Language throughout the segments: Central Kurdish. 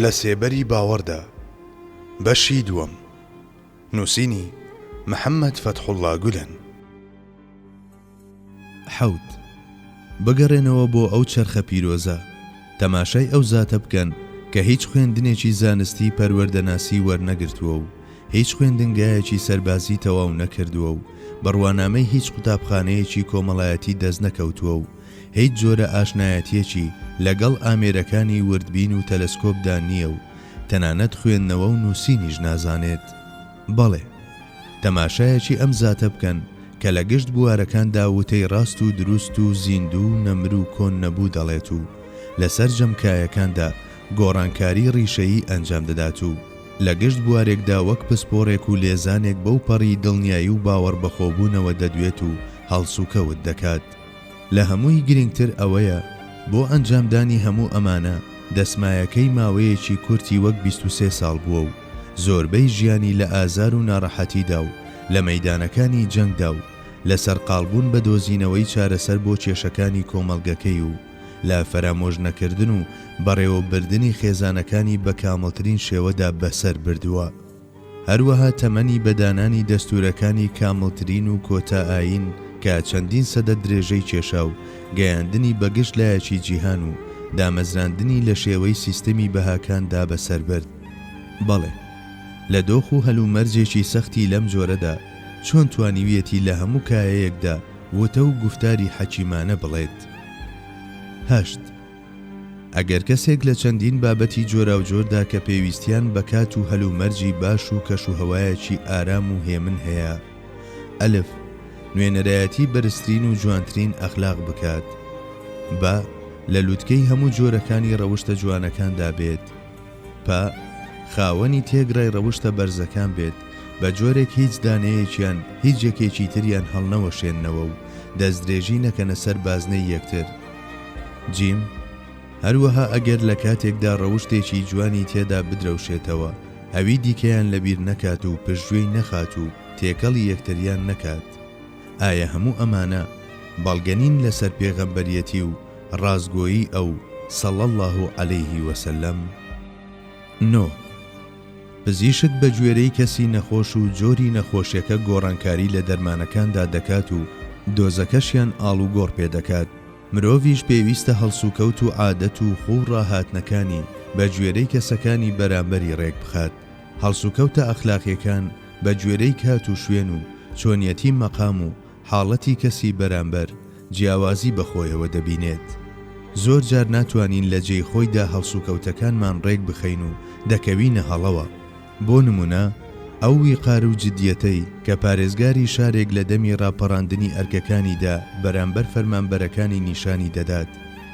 لە سێبەری باوەڕدا بەشی دووەم نووسینی محەممەد فەتحوڵڵا گولەن. حەوت بگەڕێنەوە بۆ ئەو چەرخە پیرۆزە، تەماشای ئەو زاتە بکەن کە هیچ خوێندنێکی زانستی پەروەردەناسی وەرنەگرتووە و هیچ خوێندنگایەکی سەربازی تەواو نەکردووە و بڕوانامەی هیچ قوتابخانەیەکی کۆمەڵایەتی دەست نەکەوتووە و هیچ جۆرە ئاشنایەتیەکی لەگەڵ ئامێرەکانی وردبین و تەلەسکۆپدا نییە و تەنانەت خوێندنەوە و نووسینیش نازانێت. بەڵێ تەماشایەکی ئەم زاتە بکەن کە لە گشت بوارەکاندا وتەی ڕاست و دروست و زیندوو و نەمر و کۆن نەبوو دەڵێت و لەسەر جەمکایەکاندا گۆڕانکاری ڕیشەیی ئەنجام دەدات و لە گشت بوارێکدا وەک پسپۆڕێک و لێزانێک بەو پەڕی دڵنیایی و باوەڕ بەخۆبوونەوە دەدوێت و هەڵسوکەوت دەکات. لە هەمووی گرنگتر ئەوەیە بۆ ئەنجامدانی هەموو ئەمانە دەسمایەکەی ماوەیەکی کورتی وەک 23 ساڵ بووە و زۆربەی ژیانی لە ئازار و ناڕەحەتیدا و لە مەیدانەکانی جەنگدا و لە سەرقاڵبوون بە دۆزینەوەی چارەسەر بۆ کێشەکانی کۆمەڵگەکەی و لە فەرامۆژ نەکردن و بەڕێوەبردنی خێزانەکانی بە کامڵترین شێوەدا بەسەر بردووە. هەروەها تەمەنی بەدانانی دەستورەکانی کامڵترین و کۆتا ئاین کە چەندین سەدە درێژەی کێشا و گەیاندنی بەگشت لایەکی جیهان و دامەزراندنی لە شێوەی سیستەمی بەهاکاندا بەسەر برد. بەڵێ لە دۆخ و هەلومەرجێکی سەختی لەم جۆرەدا چۆن توانیویەتی لە هەموو کایەیەکدا وتە و گوفتاری حەکیمانە بڵێت. 8. ئەگەر کەسێک لە چەندین بابەتی جۆرا و جۆردا کە پێویستیان بە کات و هەلومەرجی باش و کەش و هەوایەکی ئارام و هێمن هەیە، ئەلف نوێنەرایەتی بەرزترین و جوانترین ئەخلاق بکات، با لە لووتکەی هەموو جۆرەکانی ڕەوشتە جوانەکاندا بێت، پا خاوەنی تێگڕای ڕەوشتە بەرزەکان بێت بە جۆرێک هیچ دانەیەکیان هیچ یەکێکی تریان هەڵنەوەشێننەوە و دەستدرێژی نەکەنە سەر بازنەی یەکتر. جیم هەروەها ئەگەر لە کاتێکدا ڕەوشتێکی جوانی تێدا بدرەوشێتەوە هەوی دیکەیان لەبیر نەکات و پشتگوێی نەخات و تێکەڵی یەکتریان نەکات. ئایا هەموو ئەمانە بەڵگەنین لەسەر پێغەمبەریەتی و ڕازگۆیی ئەو صەڵی الله عەلەیه وسەلەم؟ نۆ پزیشک بە گوێرەی کەسی نەخۆش و جۆری نەخۆشیەکە گۆڕانکاری لە دەرمانەکاندا دەکات و دۆزەکەشیان ئاڵوگۆڕ پێدەکات. مرۆڤیش پێویستە هەڵسوکەوت و عادەت و خوو ڕاهاتنەکانی بە گوێرەی کەسەکانی بەرامبەری ڕێک بخات. هەڵسوکەوتە ئەخلاقیەکان بە گوێرەی کات و شوێن و چۆنیەتی مەقام و حاڵەتی کەسی بەرامبەر جیاوازی بەخۆیەوە دەبینێت. زۆر جار ناتوانین لە جێی خۆیدا هەڵسوکەوتەکانمان ڕێک بخەین و دەکەوینە هەڵەوە. بۆ نمونە ئەو ویقار و جدیەتەی کە پارێزگاری شارێک لە دەمی ڕاپەڕاندنی ئەرکەکانیدا بەرامبەر فەرمانبەرەکانی نیشانی دەدات،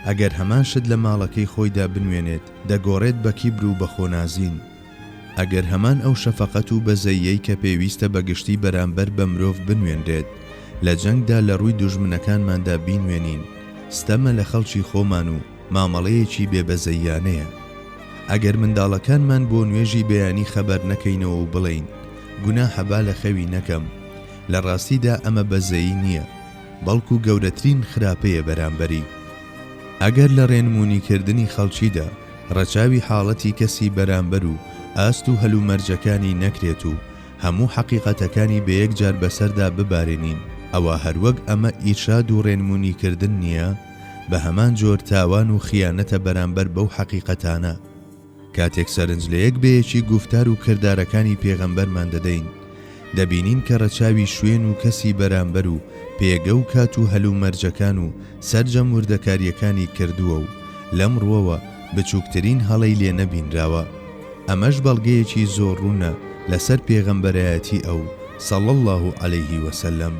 ئەگەر هەمان شت لە ماڵەکەی خۆیدا بنوێنێت دەگۆڕێت بە کیبر و بەخۆنازین. ئەگەر هەمان ئەو شەفەقەت و بەزەیەی کە پێویستە بەگشتی بەرامبەر بە مرۆڤ بنوێنرێت لە جەنگدا لە ڕووی دوژمنەکانماندا بینوێنین، ستەمە لە خەڵکی خۆمان و مامەڵەیەکی بێبەزەیانەیە. ئەگەر منداڵەکانمان بۆ نوێژی بەیانی خەبەر نەکەینەوە و بڵین گوناحە با لە خەوی نەکەم، لە ڕاستیدا ئەمە بەزەیی نییە، بەڵکو گەورەترین خراپەیە بەرامبەری. ئەگەر لە ڕێنمونیکردنی خەڵکیدا ڕەچاوی حاڵەتی کەسی بەرامبەر و ئاست و هەلومەرجەکانی نەکرێت و هەموو حەقیقەتەکانی بە یەکجار بەسەردا ببارێنین، ئەوە هەروەک ئەمە ئیرشاد و ڕێنمونیکردن نییە، بە هەمان جۆر تاوان و خیانەتە بەرامبەر بەو حەقیقەتانە. کاتێک سەرنج لە یەک بەیەکی گوفتار و کردارەکانی پێغەمبەرمان دەدەین، دەبینین کە ڕەچاوی شوێن و کەسی بەرامبەر و پێگە و کات و هەلومەرجەکان و سەرجەم وردەکاریەکانی کردووە و لەم ڕووەوە بچووکترین هەڵەی لێ نەبینراوە. ئەمەش بەڵگەیەکی زۆر ڕوونە لەسەر پێغەمبەرایەتی ئەو صەڵی الله عەلەیه وسەلەم.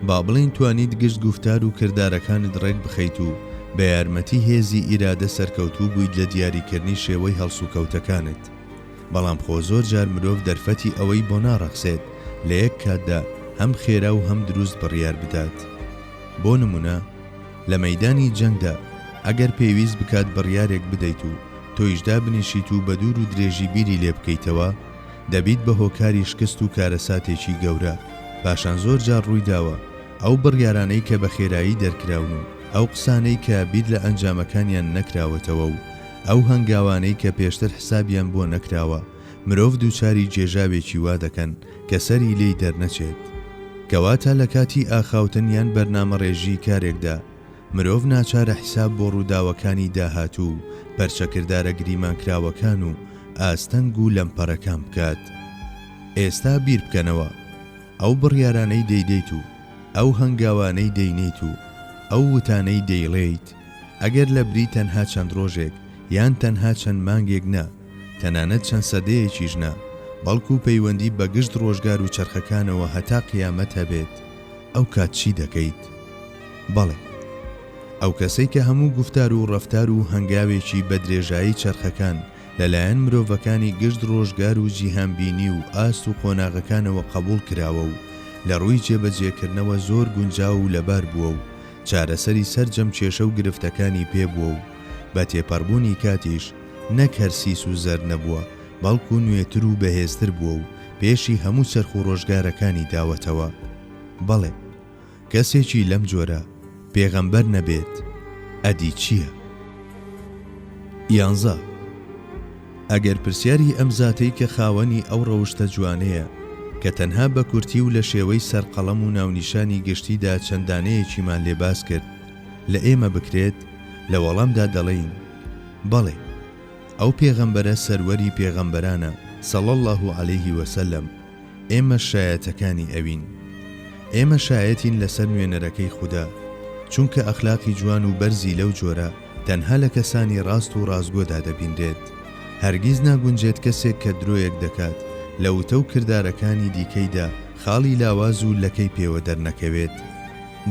با بڵین توانیت گشت گوفتار و کردارەکانت ڕێک بخەیت و بە یارمەتی هێزی ئیرادە سەرکەوتوو بوویت لە دیاریکردنی شێوەی هەڵسوکەوتەکانت. بەڵام خۆ زۆر جار مرۆڤ دەرفەتی ئەوەی بۆ ناڕەخسێت لە یەک کاتدا هەم خێرا و هەم دروست بڕیار بدات. بۆ نمونە لە مەیدانی جەنگدا ئەگەر پێویست بکات بڕیارێک بدەیت و تۆیشدا بنیشیت و بە دوور و درێژی بیری لێ بکەیتەوە، دەبیت بە هۆکاری شکست و کارەساتێکی گەورە. پاشان زۆر جار ڕووی داوە ئەو بڕیارانەی کە بە خێرایی دەرکراون و ئەو قسانەی کە بیر لە ئەنجامەکانیان نەکراوەتەوە و ئەو هەنگاوانەی کە پێشتر حسابیان بۆ نەکراوە مرۆڤ دووچاری جێژاوێکی وا دەکەن کە سەری لێی دەرنەچێت کەواتە لە کاتی ئاخاوتن یان بەرنامەڕێژی کارێکدا مرۆڤ ناچارە حساب بۆ ڕووداوەکانی داهاتوو پەرچەکردارە گریمانکراوەکان و ئاستەنگ و لەمپەرەکان بکات. ئێستا بیر بکەنەوە ئەو بڕیارانەی دەیدەیت و ئەو هەنگاوانەی دەینیت و ئەو وتانەی دەیڵێیت ئەگەر لە بری تەنها چەند ڕۆژێک یان تەنها چەند مانگێک نە تەنانەت چەند سەدەیەکیش نە بەڵکو پەیوەندی بە گشت ڕۆژگار و چەرخەکانەوە هەتا قیامەت هەبێت ئەو کات چی دەکەیت؟ بەڵێ ئەو کەسەی کە هەموو گفتار و ڕەفتار و هەنگاوێکی بە درێژایی چەرخەکان لەلایەن مرۆڤەکانی گشت ڕۆژگار و جیهانبینی و ئاست و قۆناغەکانەوە قبول کراوە و لە ڕووی جێبەجێکردنەوە زۆر گونجاو و لەبار بووە و چارەسەری سەرجەم کێشە و گرفتەکانی پێبووە و بە تێپەڕبوونی کاتیش نەک هەرسیس و زەر نەبووە بەڵکو نوێتر و بەهێزتر بووە و پێشی هەموو چەرخ و ڕۆژگارەکانی داوەتەوە. بەڵێ کەسێکی لەم جۆرە پێغەمبەر نەبێت ئەدی چییە؟ 11 ئەگەر پرسیاری ئەم زاتەی کە خاوەنی ئەو ڕەوشتە جوانەیە کە تەنها بە کورتی و لە شێوەی سەرقەڵەم و ناونیشانی گشتیدا چەندانەیەکیمان لێباس کرد لە ئێمە بکرێت لە وەڵامدا دەڵێین بەڵێ ئەو پێغەمبەرە سەروەری پێغەمبەرانە صەڵی الله عەلەیه وسەلەم ئێمە شایەتەکانی ئەوین ئێمە شایەتین لەسەر نوێنەرەکەی خودا چونکە ئەخلاقی جوان و بەرزی لەو جۆرە تەنها لە کەسانی ڕاست و ڕازگۆدا دەبیندرێت هەرگیز ناگونجێت کەسێک کە درۆیەک دەکات لە وتە و کردارەکانی دیکەیدا خاڵی لاواز و لەکەی پێوە دەرنەکەوێت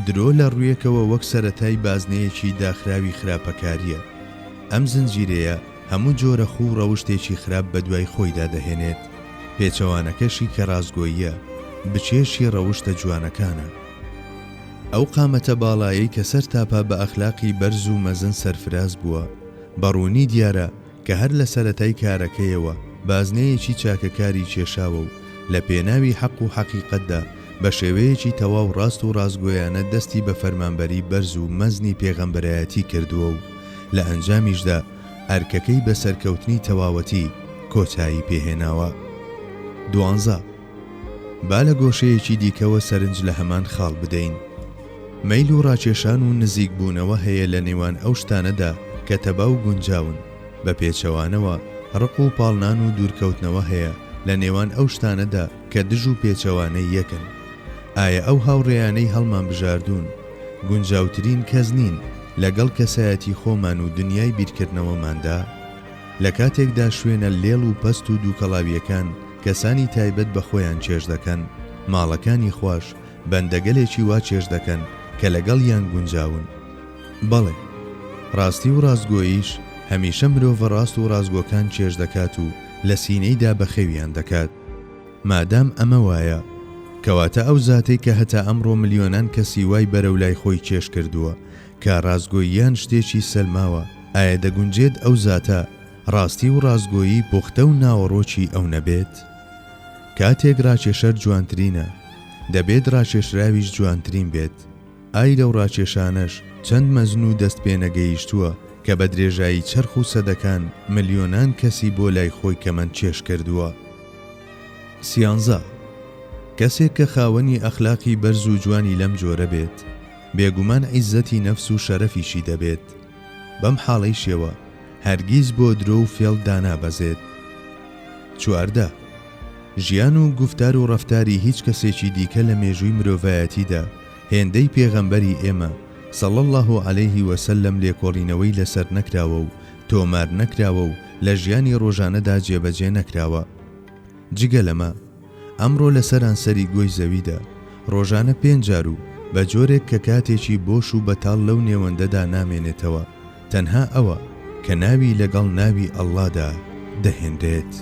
درۆ لە ڕوویەکەوە وەک سەرەتای بازنەیەکی داخراوی خراپەکاریە ئەم زنجیرەیە هەموو جۆرە خوو ڕەوشتێکی خراپ بە دوای خۆیدا دەهێنێت پێچەوانەکەشی کە ڕازگۆییە بچێشی ڕەوشتە جوانەکانە ئەو قامەتە باڵایی کە سەر تاپا بە ئەخلاقی بەرز و مەزن سەرفراز بووە بەڕوونی دیارە کە هەر لە سەرەتای کارەکەیەوە بازنەیەکی چاکەکاری کێشاوە و لە پێناوی حەق و حەقیقەتدا بە شێوەیەکی تەواو ڕاست و ڕازگۆیانە دەستی بە فەرمانبەری بەرز و مەزنی پێغەمبەرایەتی کردووە و لە ئەنجامیشدا ئەرکەکەی بە سەرکەوتنی تەواوەتی کۆتایی پێهێناوە. 12 با لە گۆشەیەکی دیکەوە سەرنج لە هەمان خاڵ بدەین مەیل و ڕاکێشان و نزیک بوونەوە هەیە لە نێوان ئەو شتانەدا کە تەبا و گونجاون بە پێچەوانەوە ڕق و پاڵنان و دوورکەوتنەوە هەیە لە نێوان ئەو شتانەدا کە دژ و پێچەوانەی یەکن ئایا ئەو هاوڕێیانەی هەڵمان بژاردوون گونجاوترین کەس نین لەگەڵ کەسایەتی خۆمان و دنیای بیرکردنەوەماندا لە کاتێکدا شوێنە لێڵ و پەست و دووکەڵاویەکان کەسانی تایبەت بە خۆیان چێژ دەکەن ماڵەکانی خوۆش بەندەگەلێکی وا چێژ دەکەن کە لەگەڵ یان گونجاون. بەڵێ ڕاستی و ڕازگۆییش هەمیشە مرۆڤە ڕاست و ڕازگۆکان چێژ دەکات و لە سینەیدا بەخێویان دەکات. مادام ئەمە وایە کەواتە ئەو زاتەی کە هەتا ئەمڕۆ ملیۆنان کەسی وای بەرەو لای خۆی چێژ کردووە کە ڕازگۆییان شتێکی سەلماوە ئایا دەگونجێت ئەو زاتە ڕاستی و ڕازگۆیی پوختە و ناوەڕۆکی ئەو نەبێت؟ کاتێک ڕاکێشەر جوانترینە دەبێت ڕاکێشراویش جوانترین بێت. ئای لەو ڕاکێشانەش چەند مەزن و دەست پێ نەگەیشتووە کە بە درێژایی چەرخ و سەدەکان ملیۆنان کەسی بۆ لای خۆی کەمەند چێش کردووە. 13 کەسێک کە خاوەنی ئەخلاقی بەرز و جوانی لەم جۆرە بێت بێگومان عیزەتی نەفس و شەرەفیشی دەبێت بەم حاڵەی شێوە هەرگیز بۆ درۆ و فێڵ دانابەزێت. 14 ژیان و گفتار و ڕەفتاری هیچ کەسێکی دیکە لە مێژووی مرۆڤایەتیدا هێندەی پێغەمبەری ئێمە صەڵی الله عەلەیه وسەلەم لێکۆڵینەوەی لەسەر نەکراوە و تۆمار نەکراوە و لە ژیانی ڕۆژانەدا جێبەجێ نەکراوە. جگە لەمە ئەمڕۆ لەسەران سەری گۆی زەویدا ڕۆژانە 5 جار و بە جۆرێک کە کاتێکی بۆش و بەتاڵ لەو نێوەندەدا نامێنێتەوە تەنها ئەوە کە ناوی لەگەڵ ناوی ئەڵڵادا دەهێنرێت.